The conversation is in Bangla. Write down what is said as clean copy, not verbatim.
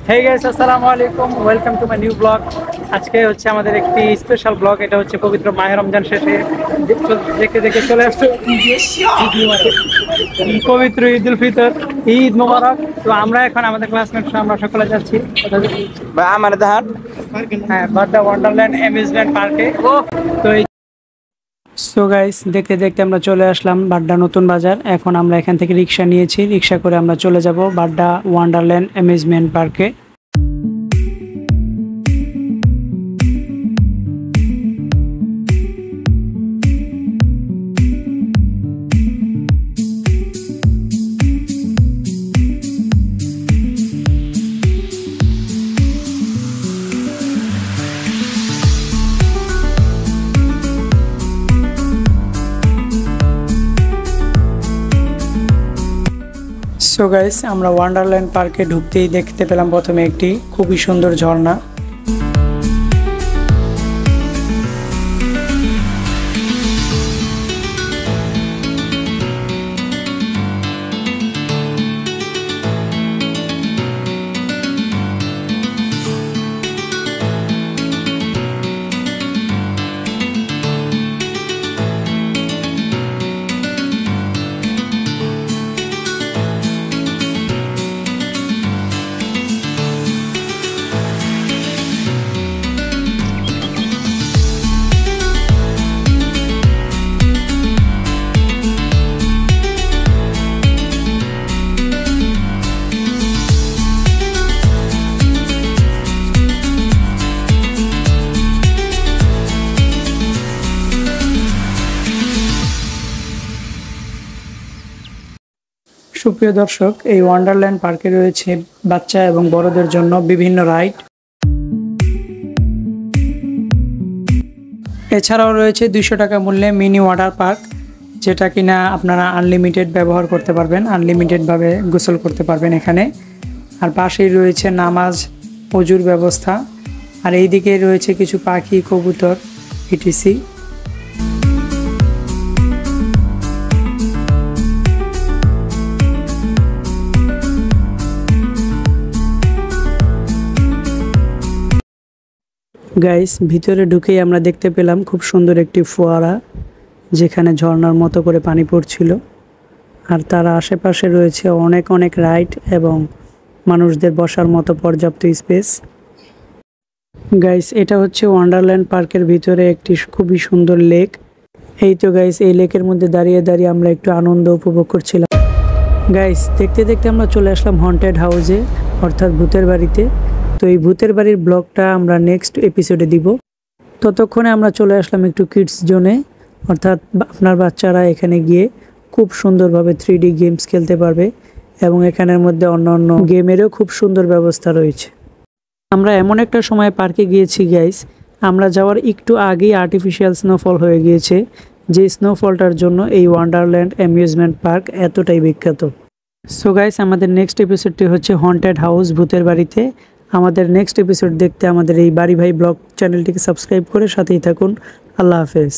হেই গাইস, আসসালামু আলাইকুম, welcome to my new blog. আজকে হচ্ছে আমাদের একটি স্পেশাল ব্লগ। এটা হচ্ছে পবিত্র মাহে রমজান শেষে দেখে দেখে চলে আসছে পবিত্র ঈদ উল ফিতর, ঈদ মোবারক। তো আমরা এখন আমাদের ক্লাসমেট আমরা সকলে যাচ্ছি হ্যাঁ বাড্ডা ওয়ান্ডারল্যান্ড অ্যামিউজমেন্ট পার্কে। তো সো গাইস, দেখতে দেখতে আমরা চলে আসলাম বাড্ডা নতুন বাজার। এখন আমরা এখান থেকে রিক্সা নিয়েছি, রিক্সা করে আমরা চলে যাব বাড্ডা ওয়ান্ডারল্যান্ড অ্যামিউজমেন্ট পার্কে। সো গাইস, আমরা ওয়ান্ডারল্যান্ড পার্কে ঢুকতেই দেখতে পেলাম প্রথমে একটি খুবই সুন্দর ঝর্ণা। সুপ্রিয় দর্শক, এই ওয়ান্ডারল্যান্ড পার্কে রয়েছে বাচ্চা এবং বড়দের জন্য বিভিন্ন রাইড। এছাড়াও রয়েছে 200 টাকা মূল্যে মিনি ওয়াটার পার্ক, যেটা কিনা আপনারা আনলিমিটেড ব্যবহার করতে পারবেন, আনলিমিটেডভাবে গোসল করতে পারবেন এখানে। আর পাশেই রয়েছে নামাজ অজুর ব্যবস্থা। আর এই দিকে রয়েছে কিছু পাখি, কবুতর, ইটিসি। গাইস, ভিতরে ঢুকেই আমরা দেখতে পেলাম খুব সুন্দর একটি ফোয়ারা, যেখানে ঝর্ণার মতো করে পানি পড়ছিল। আর তার আশেপাশে রয়েছে অনেক অনেক রাইড এবং মানুষদের বসার মতো পর্যাপ্ত স্পেস। গাইস, এটা হচ্ছে ওয়ান্ডারল্যান্ড পার্কের ভিতরে একটি খুবই সুন্দর লেক। এই তো গাইস, এই লেকের মধ্যে দাঁড়িয়ে দাঁড়িয়ে আমরা একটু আনন্দ উপভোগ করছিলাম। গাইস, দেখতে দেখতে আমরা চলে আসলাম হন্টেড হাউসে, অর্থাৎ ভূতের বাড়িতে। তো এই ভূতের বাড়ির ব্লগটা আমরা নেক্সট এপিসোডে দিব। ততক্ষণে আমরা চলে আসলাম একটু কিডস জোনে, অর্থাৎ আপনার বাচ্চারা এখানে গিয়ে খুব সুন্দরভাবে 3D গেমস খেলতে পারবে এবং এখানের মধ্যে অন্যান্য গেমেরও খুব সুন্দর ব্যবস্থা রয়েছে। আমরা এমন একটা সময় পার্কে গিয়েছি গাইস, আমরা যাওয়ার একটু আগেই আর্টিফিশিয়াল স্নোফল হয়ে গিয়েছে, যে স্নোফলটার জন্য এই ওয়ান্ডারল্যান্ড অ্যামিউজমেন্ট পার্ক এতটাই বিখ্যাত। সো গাইস, আমাদের নেক্সট এপিসোডটি হচ্ছে হন্টেড হাউস, ভূতের বাড়িতে। আমাদের নেক্সট এপিসোড দেখতে আমাদের এই বাড়ি ভাই ব্লগ চ্যানেলটিকে সাবস্ক্রাইব করে সাথেই থাকুন। আল্লাহ হাফেজ।